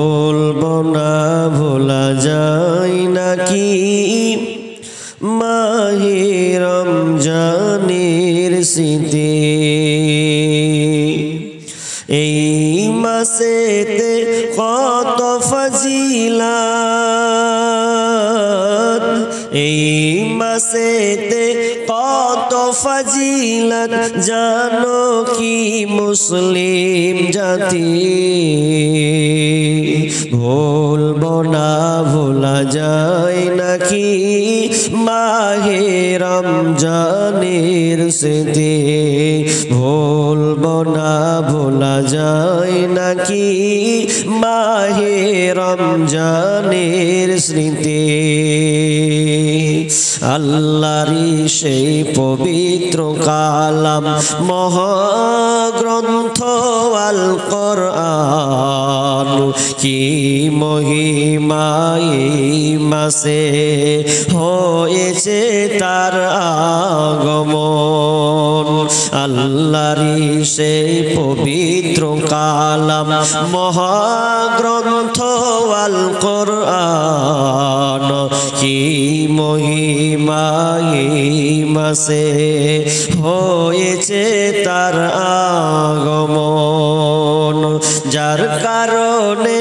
বলবো না ভোলা যায় নাকি মাহে রমজানের স্মৃতি। এই মাসেতে কত ফজিলত, এই মাসেতে কত ফজিলত জানো কি মুসলিম জাতি। ভুলবো না ভোলা যায় নাকি মাহে রমজানের স্মৃতি। ভুলবো না ভোলা যায় নাকি মাহে রমজানের স্মৃতি। আল্লাহরই সেই পবিত্র কালাম মহাগ্রন্থ আল কোরআন, কি মহিমা এই মাসে হয়েছে তার আগমন। আল্লাহরই সেই পবিত্র কালাম মহাগ্রন্থ আল কোরআন, কি মহিমা এই মাসে হয়েছে তার আগমন। যার কারণে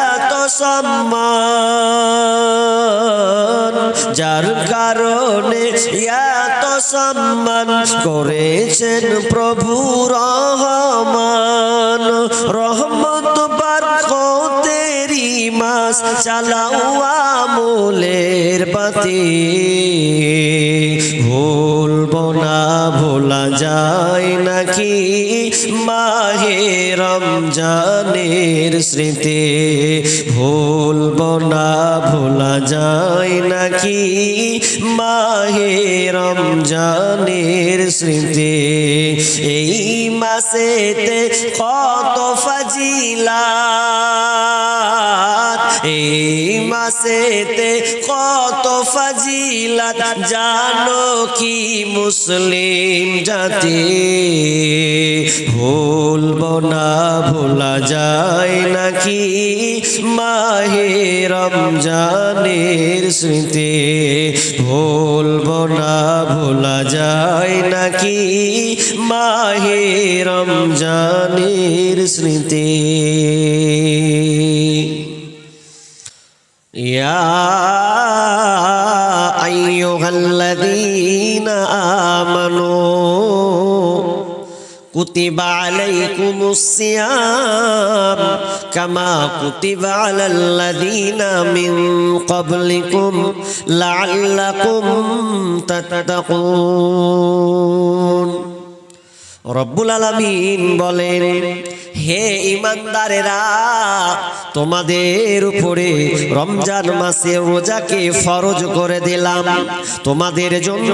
এত সম্মান, যার কারণে এত সম্মান করেছেন প্রভু রহমান। রহমত বরকতেরি মাস চালাও আমলের বাতি। ভুলবো না ভোলা যায় নাকি মাহে রমজানের স্মৃতি। ভুলবো না ভোলা যায় নাকি মাহে রমজানের স্মৃতি। এই মাসেতে কত ফজিলাত, এই মাসেতে কত ফজিলাত জানো কি মুসলিম জাতি। ভুলবো না ভোলা যায় নাকি মাহে রমজানের স্মৃতি। ভুলবো না ভোলা যায় নাকি মাহে রমজানের স্মৃতি। ইয়া আইয়ুহাল্লাযীনা আমানু কুতিবা আলাইকুমুস সিয়াম কামা কুতিবা আলাল্লাযীনা মিন ক্বাবলিকুম লাআল্লাকুম তাত্তাকুন। রব্বুল আলামিন বলেন, হে ঈমানদারেরা, তোমাদের উপরে রমজান মাসে রোজাকে ফরজ করে দিলাম। তোমাদের জন্য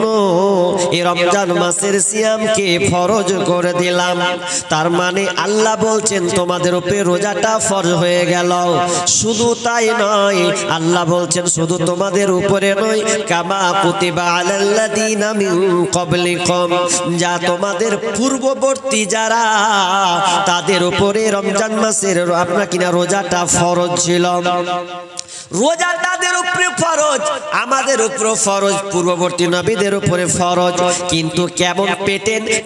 এই রমজান মাসের সিয়ামকে ফরজ করে দিলাম। তার মানে আল্লাহ বলছেন তোমাদের উপরে রোজাটা ফরজ হয়ে গেল। শুধু তাই নয়, আল্লাহ বলছেন শুধু তোমাদের উপরে নয়, কামা কুতিবা আলাল্লাযীনা মিন ক্বাবলিকুম, যা তোমাদের পূর্ববর্তী যারা তাদের উপরে রমজান মাসের আপনার কিনা রোজাটা ফরজ ছিল। রোজা তাদের উপরে ফরজ, আমাদের উপরে ফরজ, পূর্ববর্তী নবীদের উপরে ফরজ। কিন্তু কেমন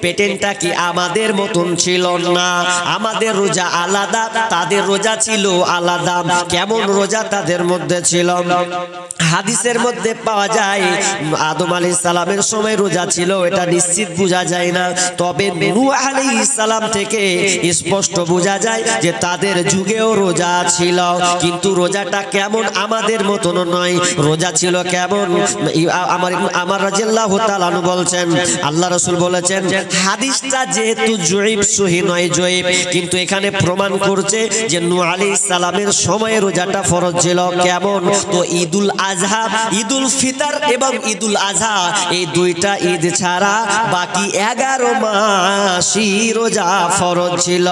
পেটেনটা কি আমাদের মতন ছিল না। আমাদের রোজা আলাদা, তাদের রোজা ছিল আলাদা। কেমন রোজা তাদের মধ্যে ছিল? হাদিসের মধ্যে পাওয়া যায় আদম আলাইহিস সালামের সময় রোজা ছিল, এটা নিশ্চিত বোঝা যায় না। তবে নূহ আলাইহিস সালাম থেকে স্পষ্ট বোঝা যায় যে তাদের যুগেও রোজা ছিল। কিন্তু রোজাটা কেমন আমাদের মতন নয়। রোজা ছিল কেমন? আমার রাদিয়াল্লাহু তাআলা আনহু বলছেন, আল্লাহ রাসূল বলেছেন, হাদিসটা যেহেতু জয়ীফ সহিহ নয় জয়ীফ, কিন্তু এখানে প্রমাণ করছে যে নূহ আলাইহিস সালামের সময়ে রোজাটা ফরজ ছিল। কেমন? তো ঈদুল আজহা, ঈদুল ফিতর এবং ঈদুল আজহা, এই দুইটা ঈদ ছাড়া বাকি 11 মাসই রোজা ফরজ ছিল।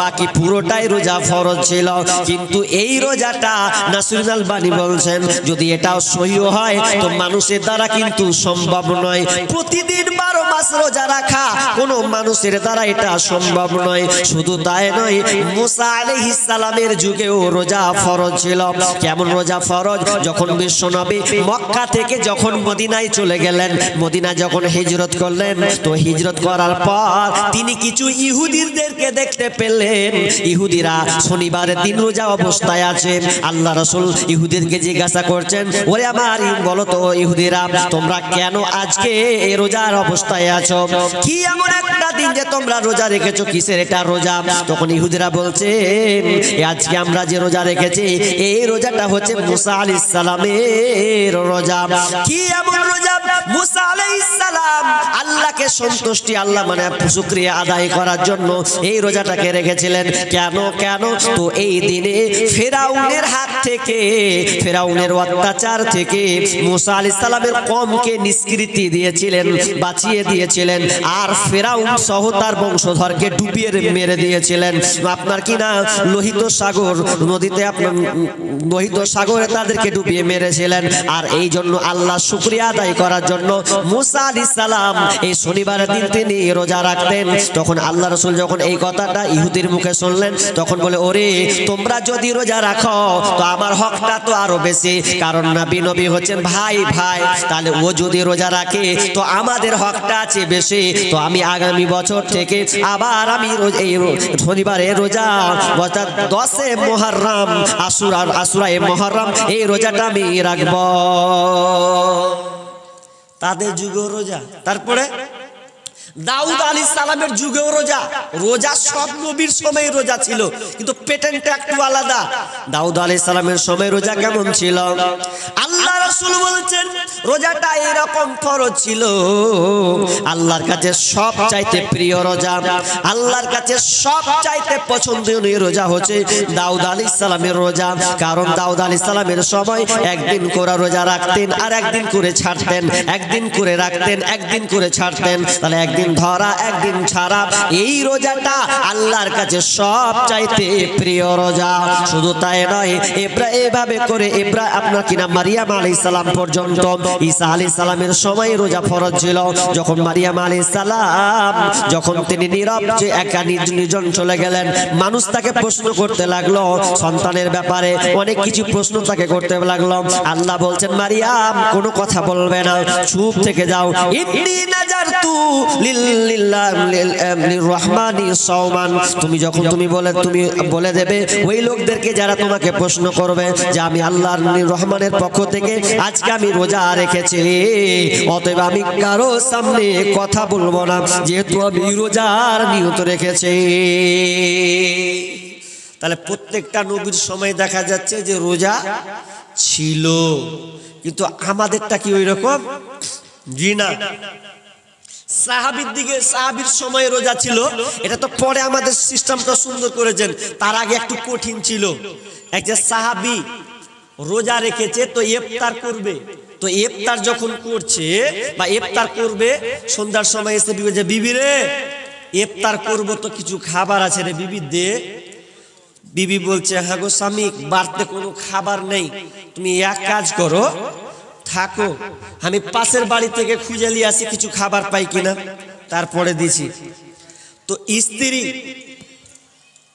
বাকি পুরোটাই রোজা ফরজ ছিল। কিন্তু এই রোজাটা নাসিরুল আলবানী বলছেন যদি এটাও সহিহ হয় তো মানুষের দ্বারা কিন্তু সম্ভব নয় প্রতিদিন 12 মাস রোজা রাখা কোন মানুষের দ্বারা এটা সম্ভব নয়। শুধু তাই নয়, মুসা আলাইহিস সালামের যুগেও রোজা ফরজ ছিল। কেমন রোজা ফরজ? যখন বিশ্বনবী মক্কা থেকে যখন মদিনায় চলে গেলেন, মদিনা যখন হিজরত করলেন, তো হিজরত করার পর তিনি কিছু ইহুদিদেরকে দেখতে পেলেন। ইহুদিরা শনিবারের দিন রোজা অবস্থায় আছে। আল্লাহ রাসূল ইহুদিদেরকে জিজ্ঞাসা করছেন, ওরে আমার বলো তো ইহুদিরা, তোমরা কেন আজকে এই রোজার অবস্থায় আছো? কি এমন একটা দিন যে তোমরা রোজা রেখেছো? কিসের এটা রোজা? তখন ইহুদিরা বলছে, আজকে আমরা যে রোজা রেখেছি এই রোজাটা হচ্ছে মুসা আলাইহিস সালামের রোজা। কি এমন রোজা? মুসা আলাইহিস সালাম আল্লাহকে সন্তুষ্টি, আল্লাহ মানে শুকরিয়া আদায় করার জন্য এই রোজাটাকে রেখেছিলেন। কেন কেন? তো এই দিনে ফেরাউনের হাত থেকে, ফেরাউনের অত্যাচার থেকে মুসা আলাইহিস সালামের কওমকে নিষ্কৃতি দিয়েছিলেন, বাঁচিয়ে দিয়েছিলেন। আর ফেরাউন সহ তার বংশধরকে ডুবিয়ে মেরে দিয়েছিলেন। আপনার কি না লোহিত সাগর নদীতে, আপনার লোহিত সাগরে তাদেরকে ডুবিয়ে মেরেছিলেন। আর এই জন্য আল্লাহ শুকরিয়া আদায় করার জন্য মুসা আলাইহিস সালাম এই শনিবারের দিন তিনি রোজা রাখতেন। তখন আল্লাহ রাসূল যখন এই কথাটা ইহুদির মুখে শুনলেন, তখন বলে, ওরে তোমরা যদি রোজা রাখো তো আমার হকটা তো আরো বেশি, কারণ নবী হচ্ছেন ভাই ভাই, তাহলে ও যদি রোজা রাখে তো আমাদের হকটা আছে বেশি। তো আমি আগামী বছর থেকে আবার আমি এই শনিবারে রোজা, অর্থাৎ 10 মুহররম, আশুরায়ে মুহররম, এই রোজাটা আমি রাখব। তাদের যুগেও রোজা। তারপরে দাউদ আলাইহিস সালামের যুগেও রোজা। রোজা সব নবীর সময় রোজা ছিল, কিন্তু প্যাটার্নটা একটু আলাদা। দাউদ আলাইহিস সালামের সময় রোজা কেমন ছিল? আল্লাহ রাসূল বলছেন রোজাটা এরকম ফরজ ছিল। আল্লাহর কাছে সবচাইতে প্রিয় রোজা, আল্লাহর কাছে সবচাইতে পছন্দনীয় রোজা হচ্ছে দাউদ আলাইহিস সালামের রোজা। কারণ দাউদ আলাইহিস সালামের সময় একদিন করে রোজা রাখতেন আর একদিন করে ছাড়তেন, একদিন করে রাখতেন একদিন করে ছাড়তেন। তাহলে একদিন ধরা একদিন ছাড়া, এই রোজাটা আল্লাহর কাছে সবচাইতে প্রিয় রোজা। শুধু তাই নয়, এভাবে করে আপনার কিনা মারিয়াম আলাইহিস সালাম পর্যন্ত, ঈসা আলাইহিস সালামের সময় রোজা ফরজ ছিল। যখন মারিয়াম আলাইহিস সালাম যখন তিনি নীরব যে একা নির্জন চলে গেলেন, মানুষ তাকে প্রশ্ন করতে লাগলো সন্তানের ব্যাপারে, অনেক কিছু প্রশ্ন তাকে করতে লাগলো। আল্লাহ বলছেন, মারিয়াম কোনো কথা বলবে না, চুপ থেকে যাও। ইন্নী নাজারতু লিররহমানি সাওমান। তুমি যখন তুমি বলে দেবে ওই লোকদেরকে যারা তোমাকে প্রশ্ন করবে যে আমি আল্লাহর রহমানের পক্ষ থেকে আজকে আমি রোজা রেখেছি, অতএব আমি কারো সামনে কথা বলবো না, যেহেতু আমি রোজার নিয়ত রেখেছি। তাহলে প্রত্যেকটা নবীর সময় দেখা যাচ্ছে যে রোজা ছিল, কিন্তু আমাদেরটা কি ওই রকম? জি না। সাহাবীর সময় রোজা ছিল, এটা তো পরে আমাদের সিস্টেমটা সুন্দর করেছেন, তার আগে একটু কঠিন ছিল। একটা সাহাবী রোজা রেখেছে, তো ইফতার করবে, তো ইফতার যখন করছে বা ইফতার করবে, সন্ধ্যার সময় এসে বলছে, বিবি রে ইফতার করবো তো কিছু খাবার আছে রে বিবি দে। বিবি বলছে, হ্যাঁ গো স্বামী, বাড়িতে কোনো খাবার নেই, তুমি এক কাজ করো, থাকো, আমি পাশের বাড়ি থেকে খুঁজে নিয়ে আসি কিছু খাবার পাই কিনা, তারপরে দিছি। তো স্ত্রী,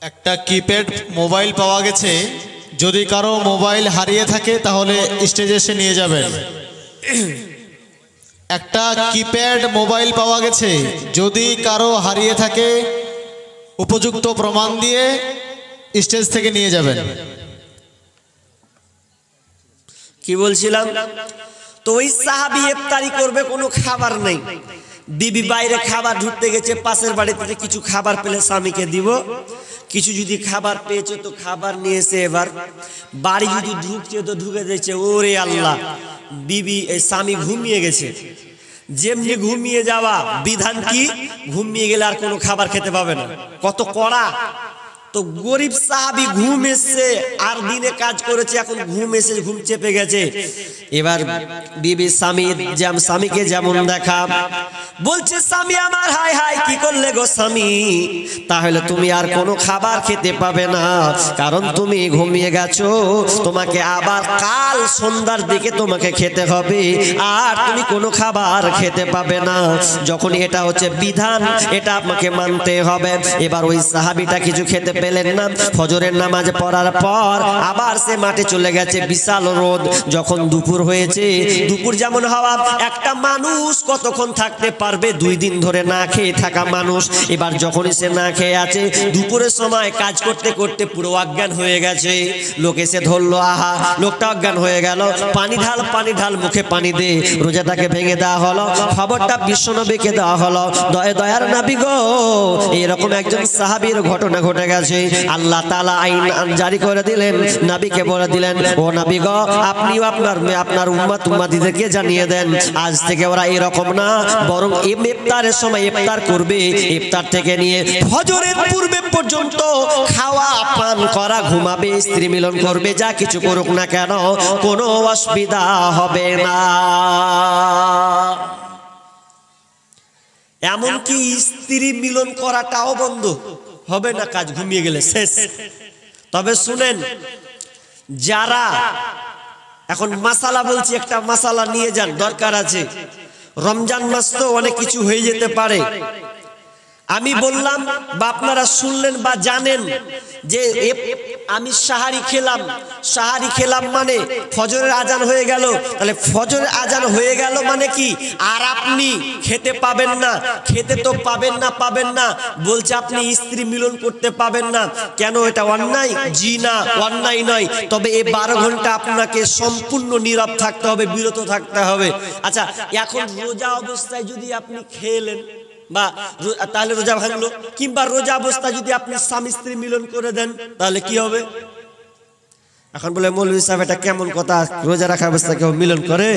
একটা কিপ্যাড মোবাইল পাওয়া গেছে, যদি কারো মোবাইল হারিয়ে থাকে তাহলে স্টেজে এসে নিয়ে যাবেন। একটা কিপ্যাড মোবাইল পাওয়া গেছে, যদি কারো হারিয়ে থাকে উপযুক্ত প্রমাণ দিয়ে স্টেজ থেকে নিয়ে যাবেন। কি বলছিলাম? তো ওই সাহাবী ইফতারি করবে, কোনো খাবার নেই, বিবি বাইরে খাবার ঢুকতে গেছে, পাশের বাড়ি থেকে কিছু খাবার পেলে স্বামীকে দিব, কিছু যদি খাবার পেয়েছে তো খাবার নিয়ে এসে এবার বাড়ি যদি ঢুকছে তো ঢুকে দিয়েছে। ওরে আল্লাহ, বিবি এই স্বামী ঘুমিয়ে গেছে। যেমনি ঘুমিয়ে যাওয়া বিধান কি, ঘুমিয়ে গেলে আর কোনো খাবার খেতে পাবে না। কত কড়া, তো গরিব সাহাবী ঘুম এসছে, আর দিনে কাজ করেছে, এখন ঘুম এসে ঘুম চেপে গেছে। এবার বিবি স্বামীকে যেমন দেখা, বলছে স্বামী আমার, হায় হায় কি করলে গো স্বামী, তাহলে তুমি আর কোনো খাবার খেতে পাবে না, কারণ তুমি ঘুমিয়ে গেছো, তোমাকে আবার কাল সন্ধ্যার দিকে তোমাকে খেতে হবে, আর তুমি কোনো খাবার খেতে পাবে না। যখন এটা হচ্ছে বিধান, এটা আপনাকে মানতে হবে। এবার ওই সাহাবীটা কিছু খেতে পেলেন না, ফজরের নামাজ পড়ার পর আবার সে মাঠে চলে গেছে। বিশাল রোদ, যখন দুপুর হয়েছে, দুপুর যেমন হওয়া, একটা মানুষ কতক্ষণ থাকতে পারবে? 2 দিন ধরে না খেয়ে থাকা মানুষ। এবার যখনই সে না খেয়ে আছে, দুপুরের সময় কাজ করতে করতে পুরো অজ্ঞান হয়ে গেছে। লোক এসে ধরলো, আহা লোকটা অজ্ঞান হয়ে গেল, পানি ঢাল মুখে পানি দে। রোজাটাকে ভেঙে দেওয়া হলো, খবরটা বিশ্বনবীকে দেওয়া হলো। দয়ার নবী গো, এরকম একজন সাহাবীর ঘটনা ঘটে গেছে। আল্লাহ তাআলা আইন জারি করে দিলেন, নবীকে বলে দিলেন, ও নবী গো, আপনিও আপনার উম্মতদেরকে জানিয়ে দেন, আজ থেকে ওরা এরকম না, বরং ইফতারের সময় ইফতার করবে, ইফতার থেকে নিয়ে ফজরের পূর্বে পর্যন্ত খাওয়া পান করা, ঘুমাবে, স্ত্রী মিলন করবে, যা কিছু করুক না কেন কোনো অসুবিধা হবে না। এমনকি স্ত্রী মিলন করাটাও বন্ধ হবে না, কাজ ঘুমিয়ে গেলে শেষ। তবে শুনেন, যারা এখন মাসালা বলছি, একটা মাসালা নিয়ে যান, দরকার আছে। রমজান মাস তো অনেক কিছু হয়ে যেতে পারে। আমি বললাম বা আপনারা শুনলেন বা জানেন যে আমি সাহারি খেলাম মানে ফজরের আজান হয়ে গেল, তাহলে ফজরের আজান হয়ে গেল মানে কি, আর আপনি খেতে পাবেন না? খেতে তো পাবেন না, বলছে আপনি স্ত্রী মিলন করতে পাবেন না। কেন, এটা অন্যায়? জি না, অন্যায় নয়, তবে এই 12 ঘন্টা আপনাকে সম্পূর্ণ নীরব থাকতে হবে, বিরত থাকতে হবে। আচ্ছা, এখন রোজা অবস্থায় যদি আপনি খেলেন বা তাহলে রোজা ভাঙলো, কিংবা রোজা অবস্থায় যদি আপনি স্বামী স্ত্রী মিলন করে দেন, তাহলে কি হবে? এখন বলে মৌলভী সাহেব এটা কেমন কথা, রোজা রাখা অবস্থায় কেউ মিলন করে?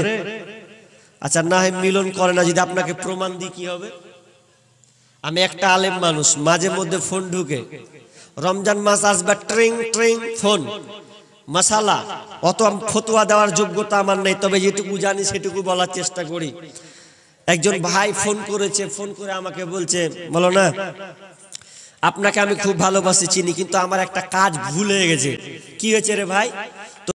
আচ্ছা, না হয় মিলন করে না, যদি আপনাকে প্রমাণ দিই কি হবে? আমি একটা আলেম মানুষ, মাঝে মধ্যে ফোন ঢুকে, রমজান মাস আসবে, ট্রিং ট্রিং ফোন, মাসালা অত ফতোয়া দেওয়ার যোগ্যতা আমার নেই, তবে যেটুকু জানি সেটুকু বলার চেষ্টা করি। একজন ভাই ফোন করেছে, ফোন করে আমাকে বলছে, বলো না আপনাকে আমি খুব ভালোবাসি, চিনি, কিন্তু আমার একটা কাজ ভুল হয়ে গেছে। কি হয়েছে রে ভাই?